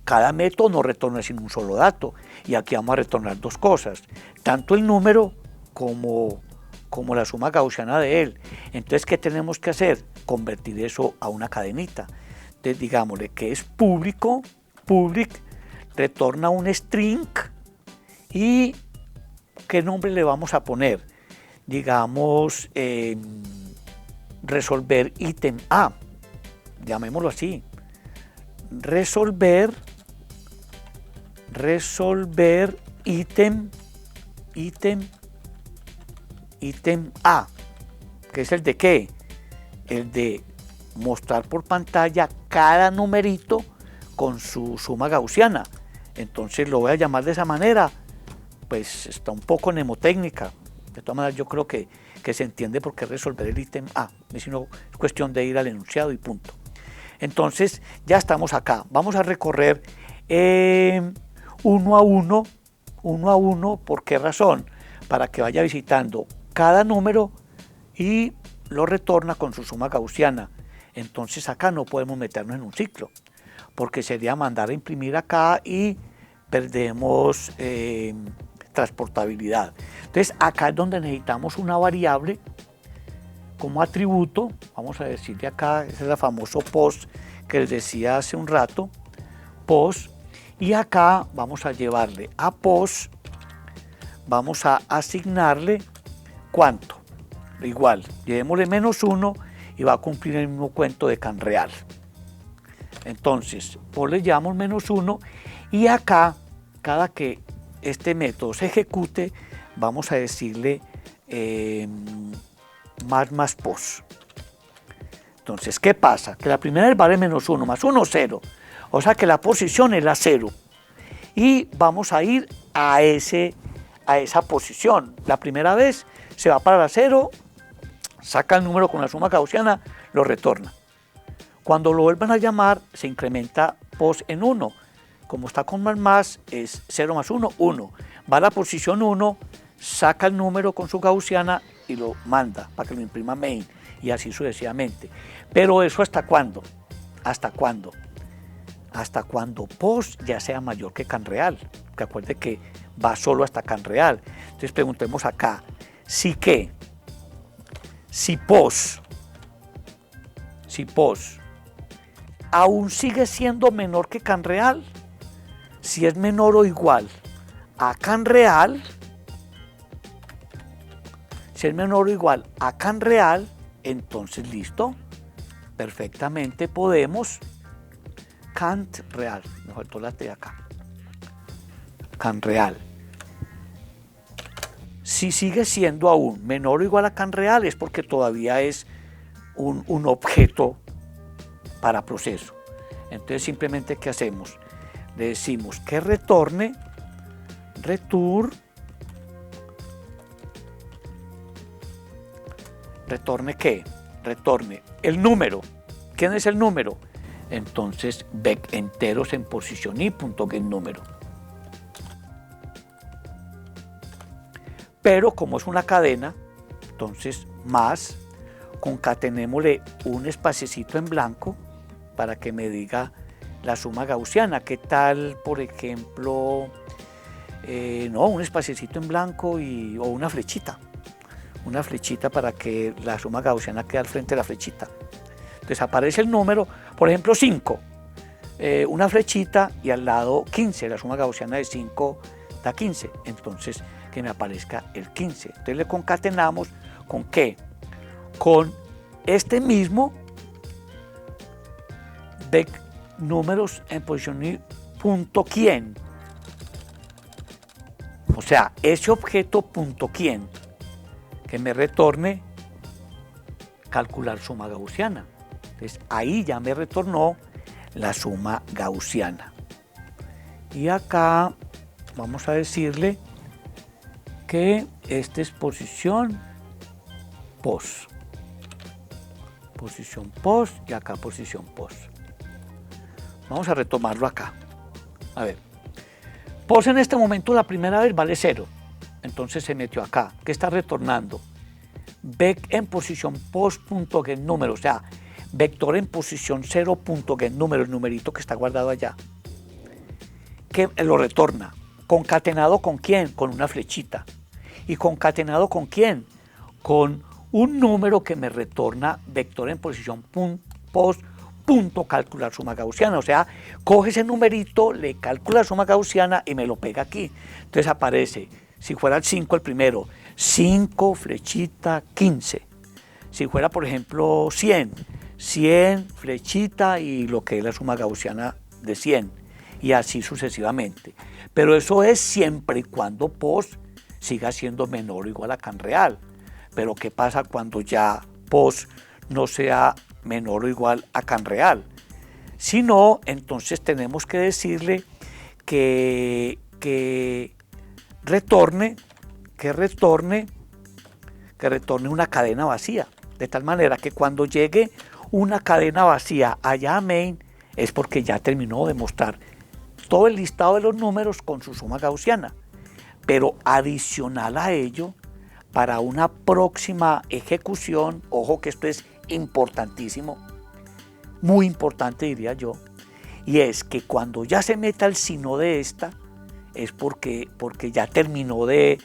[SPEAKER 1] cada método no retorna sin un solo dato. Y aquí vamos a retornar dos cosas, tanto el número como la suma gaussiana de él. Entonces, ¿qué tenemos que hacer? Convertir eso a una cadenita. Entonces, digámosle que es público, public, retorna un string y ¿qué nombre le vamos a poner? Digamos, resolver ítem A, llamémoslo así. Resolver ítem A, que es el de qué, el de mostrar por pantalla cada numerito con su suma gaussiana. Entonces lo voy a llamar de esa manera, pues está un poco mnemotécnica, de todas maneras yo creo que se entiende por qué resolver el ítem A, sino es cuestión de ir al enunciado y punto. Entonces ya estamos acá, vamos a recorrer uno a uno, ¿por qué razón? Para que vaya visitando cada número y lo retorna con su suma gaussiana. Entonces acá no podemos meternos en un ciclo, porque sería mandar a imprimir acá y perdemos transportabilidad. Entonces acá es donde necesitamos una variable como atributo, vamos a decirle acá, ese es el famoso post que les decía hace un rato, post, y acá vamos a llevarle a post, vamos a asignarle ¿cuánto? Igual, llevémosle -1 y va a cumplir el mismo cuento de canreal. Entonces, post le llamamos -1 y acá, cada que este método se ejecute, vamos a decirle más post. Entonces, ¿qué pasa? Que la primera vez vale -1, más 1, 0. O sea que la posición es la 0. Y vamos a ir a esa posición. La primera vez se va para la 0, saca el número con la suma gaussiana, lo retorna. Cuando lo vuelvan a llamar, se incrementa post en 1. Como está con más, es 0 más 1, 1. Va a la posición 1, saca el número con su gaussiana y lo manda para que lo imprima main y así sucesivamente. Pero eso ¿hasta cuándo? ¿Hasta cuándo? Hasta cuando post ya sea mayor que canreal. Que acuerde que va solo hasta canreal. Entonces preguntemos acá, si post aún sigue siendo menor que canreal, si es menor o igual a canreal, si es menor o igual a canreal, entonces listo, perfectamente podemos cant real, me faltó la T acá, can real. Si sigue siendo aún menor o igual a can real es porque todavía es un objeto para proceso. Entonces simplemente ¿qué hacemos? Le decimos que retorne ¿retorne qué? Retorne el número. ¿Quién es el número? Entonces vec enteros en posición i punto get número. Pero como es una cadena, entonces más, concatenémosle un espaciecito en blanco para que me diga la suma gaussiana. ¿Qué tal, por ejemplo, no, un espaciecito en blanco o una flechita para que la suma gaussiana quede al frente de la flechita? Entonces aparece el número, por ejemplo 5, una flechita y al lado 15, la suma gaussiana de 5 da 15, entonces que me aparezca el 15. Entonces le concatenamos ¿con qué? Con este mismo vec números en posición i punto quién. O sea, ese objeto punto quién que me retorne calcular suma gaussiana. Entonces ahí ya me retornó la suma gaussiana. Y acá vamos a decirle que esta es posición post y acá posición post. Vamos a retomarlo acá. A ver, post en este momento la primera vez vale 0, entonces se metió acá. ¿Qué está retornando? Vec en posición post punto get número, o sea, vector en posición 0 punto get número, el numerito que está guardado allá. Que lo retorna. ¿Concatenado con quién? Con una flechita. ¿Y concatenado con quién? Con un número que me retorna vector en posición post punto calcular suma gaussiana. O sea, coge ese numerito, le calcula suma gaussiana y me lo pega aquí. Entonces aparece, si fuera el 5 el primero, 5 flechita 15. Si fuera, por ejemplo, 100 flechita y lo que es la suma gaussiana de 100. Y así sucesivamente. Pero eso es siempre y cuando post siga siendo menor o igual a can real. Pero ¿qué pasa cuando ya post no sea menor o igual a can real? Si no, entonces tenemos que decirle que retorne una cadena vacía. De tal manera que cuando llegue una cadena vacía allá a main es porque ya terminó de mostrar todo el listado de los números con su suma gaussiana. Pero adicional a ello, para una próxima ejecución, ojo que esto es importantísimo, muy importante diría yo, y es que cuando ya se meta el sino de esta, es porque ya terminó de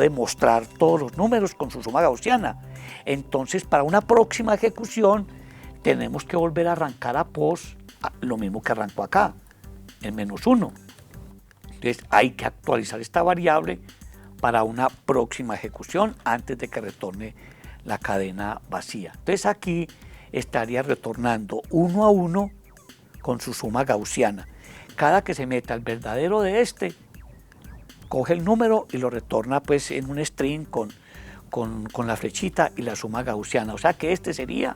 [SPEAKER 1] mostrar todos los números con su suma gaussiana. Entonces, para una próxima ejecución, tenemos que volver a arrancar a post lo mismo que arrancó acá, en -1. Entonces hay que actualizar esta variable para una próxima ejecución antes de que retorne la cadena vacía. Entonces aquí estaría retornando 1 a 1 con su suma gaussiana. Cada que se meta el verdadero de este, coge el número y lo retorna pues en un string con la flechita y la suma gaussiana. O sea que este sería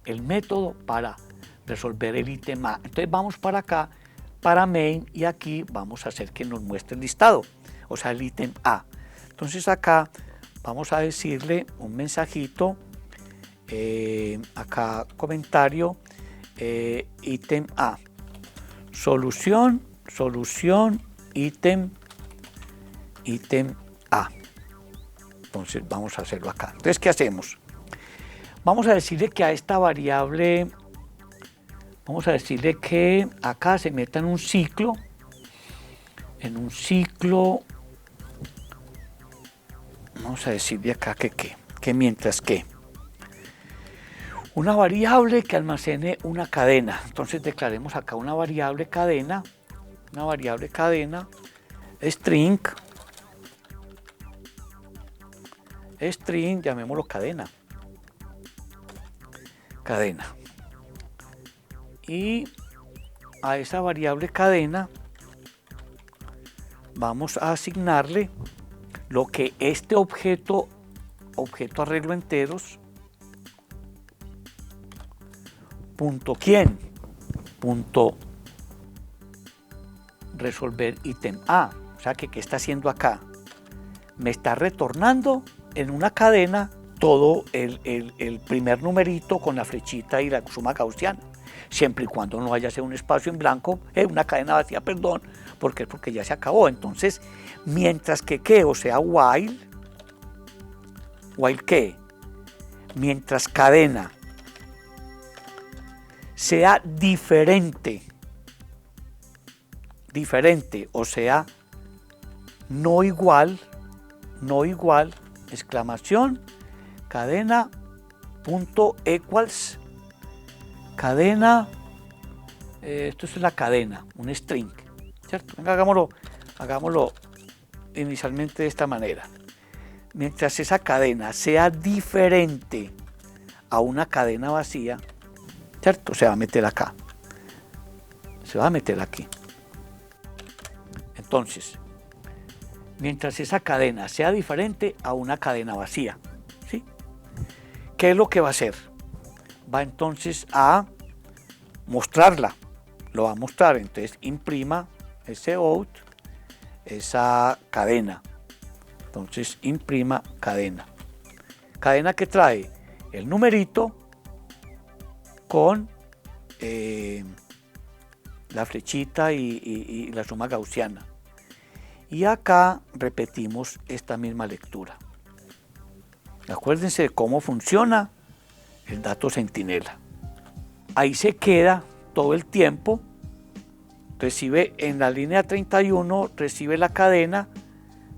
[SPEAKER 1] el método para resolver el ítem A. Entonces vamos para acá, para main, y aquí vamos a hacer que nos muestre el listado, o sea, el ítem A. Entonces acá vamos a decirle un mensajito, acá comentario, ítem A, solución, ítem A. Entonces vamos a hacerlo acá. Entonces, ¿qué hacemos? Vamos a decirle que a esta variable, vamos a decirle que acá se meta en un ciclo, vamos a decirle acá que mientras que una variable que almacene una cadena. Entonces declaremos acá una variable cadena, string, llamémoslo cadena. cadena. Y a esa variable cadena vamos a asignarle lo que este objeto arreglo enteros, punto quién, punto resolver ítem A. O sea que, ¿qué está haciendo acá? Me está retornando en una cadena todo el primer numerito con la flechita y la suma gaussiana, siempre y cuando no haya sido un espacio en blanco, una cadena vacía, perdón, porque ya se acabó. Entonces, mientras que ¿qué? O sea, while ¿qué? Mientras cadena sea diferente, o sea, no igual, exclamación, cadena, punto equals, cadena, esto es la cadena, un string, ¿cierto? Venga, hagámoslo inicialmente de esta manera. Mientras esa cadena sea diferente a una cadena vacía, ¿cierto? Se va a meter acá, se va a meter aquí. Entonces, mientras esa cadena sea diferente a una cadena vacía, ¿sí? ¿Qué es lo que va a hacer? Va entonces a mostrarla, lo va a mostrar, entonces imprima ese out, esa cadena, entonces imprima cadena. Cadena que trae el numerito con la flechita y la suma gaussiana. Y acá repetimos esta misma lectura. Acuérdense de cómo funciona el dato centinela. Ahí se queda todo el tiempo, recibe en la línea 31, recibe la cadena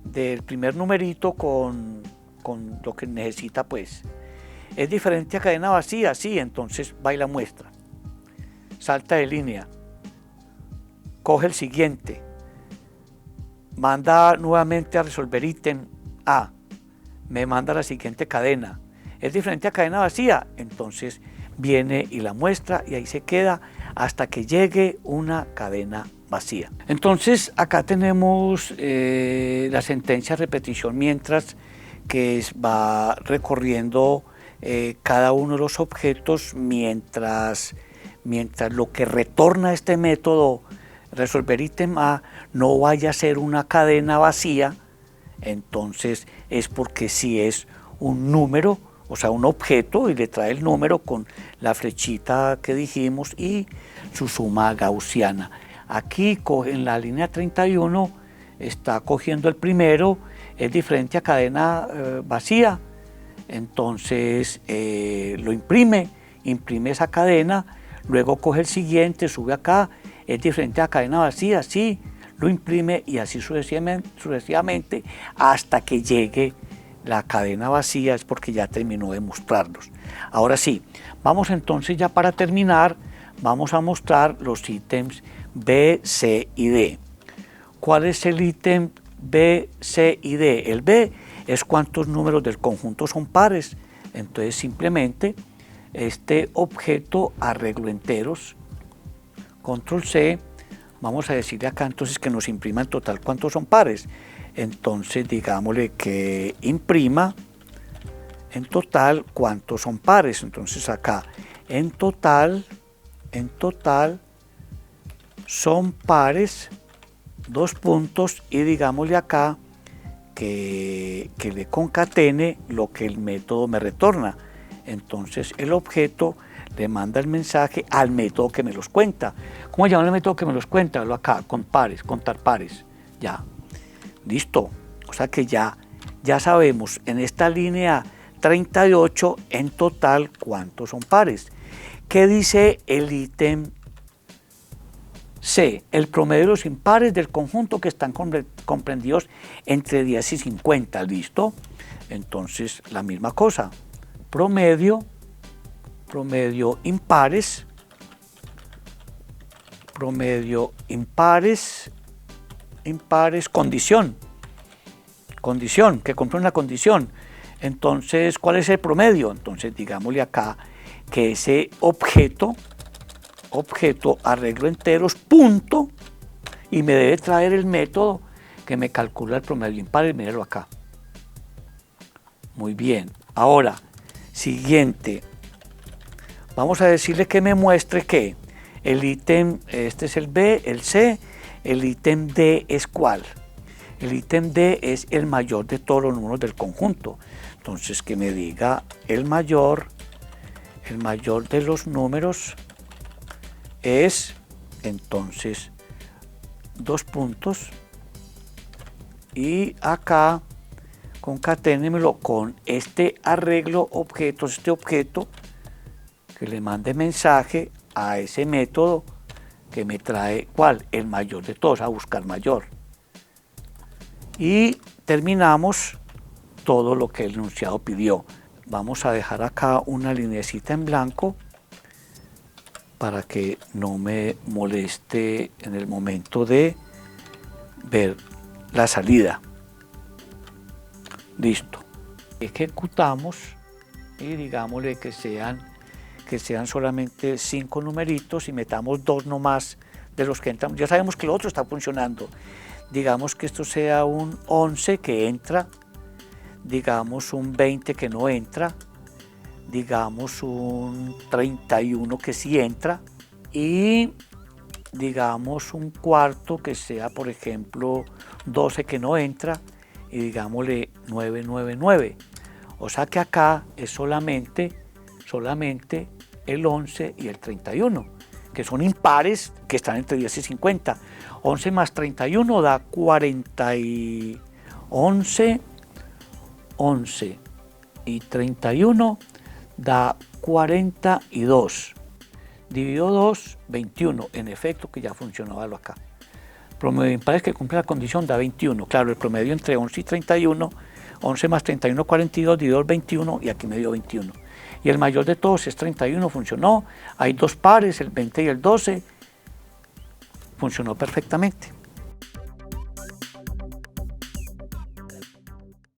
[SPEAKER 1] del primer numerito con lo que necesita, pues. Es diferente a cadena vacía, sí, entonces va y la muestra. Salta de línea, coge el siguiente, manda nuevamente a resolver ítem A, me manda la siguiente cadena, es diferente a cadena vacía, entonces viene y la muestra y ahí se queda hasta que llegue una cadena vacía. Entonces acá tenemos la sentencia repetición mientras, que va recorriendo cada uno de los objetos mientras lo que retorna este método resolver ítem A no vaya a ser una cadena vacía, entonces es porque si es un número, o sea, un objeto, y le trae el número con la flechita que dijimos y su suma gaussiana. Aquí en la línea 31 está cogiendo el primero, es diferente a cadena vacía, entonces lo imprime esa cadena, luego coge el siguiente, sube acá, es diferente a cadena vacía, sí, lo imprime y así sucesivamente hasta que llegue la cadena vacía, es porque ya terminó de mostrarlos. Ahora sí, vamos entonces ya para terminar, vamos a mostrar los ítems B, C y D. ¿Cuál es el ítem B, C y D? El B es cuántos números del conjunto son pares, entonces simplemente este objeto arreglo enteros, control C, vamos a decirle acá entonces que nos imprima en total cuántos son pares, entonces digámosle que imprima en total cuántos son pares, entonces acá en total son pares, dos puntos, y digámosle acá que le concatene lo que el método me retorna, entonces el objeto le manda el mensaje al método que me los cuenta. ¿Cómo llama el método que me los cuenta? Lo acá, con pares, contar pares, ya, listo, o sea que ya sabemos en esta línea 38 en total cuántos son pares. ¿Qué dice el ítem C? El promedio de los impares del conjunto que están comprendidos entre 10 y 50, ¿listo? Entonces la misma cosa, promedio impares, condición, que cumplen una condición. Entonces, ¿cuál es el promedio? Entonces, digámosle acá que ese objeto arreglo enteros, punto, y me debe traer el método que me calcula el promedio impar, y míralo acá. Muy bien. Ahora, siguiente. Vamos a decirle que me muestre que el ítem, este es el B, el C, el ítem D es ¿cuál? El ítem D es el mayor de todos los números del conjunto. Entonces, que me diga el mayor de los números es, entonces, 2 puntos, y acá concaténemelo con este arreglo objetos, este objeto que le mande mensaje a ese método que me trae ¿cuál? El mayor de todos, a buscar mayor. Y terminamos todo lo que el enunciado pidió. Vamos a dejar acá una lineecita en blanco para que no me moleste en el momento de ver la salida. Listo. Ejecutamos y digámosle que sean solamente 5 numeritos y metamos 2 nomás de los que entran. Ya sabemos que el otro está funcionando. Digamos que esto sea un 11 que entra, digamos un 20 que no entra, digamos un 31 que sí entra, y digamos un cuarto que sea, por ejemplo, 12 que no entra, y digámosle 999. O sea que acá es solamente el 11 y el 31, que son impares que están entre 10 y 50. 11 más 31 da 40 y 11 y 31 da 42. Dividido 2, 21. En efecto, que ya funcionaba lo acá. Promedio de impares que cumple la condición da 21. Claro, el promedio entre 11 y 31, 11 más 31, 42, dividido 21, y aquí me dio 21. Y el mayor de todos es 31, funcionó. Hay 2 pares, el 20 y el 12, funcionó perfectamente.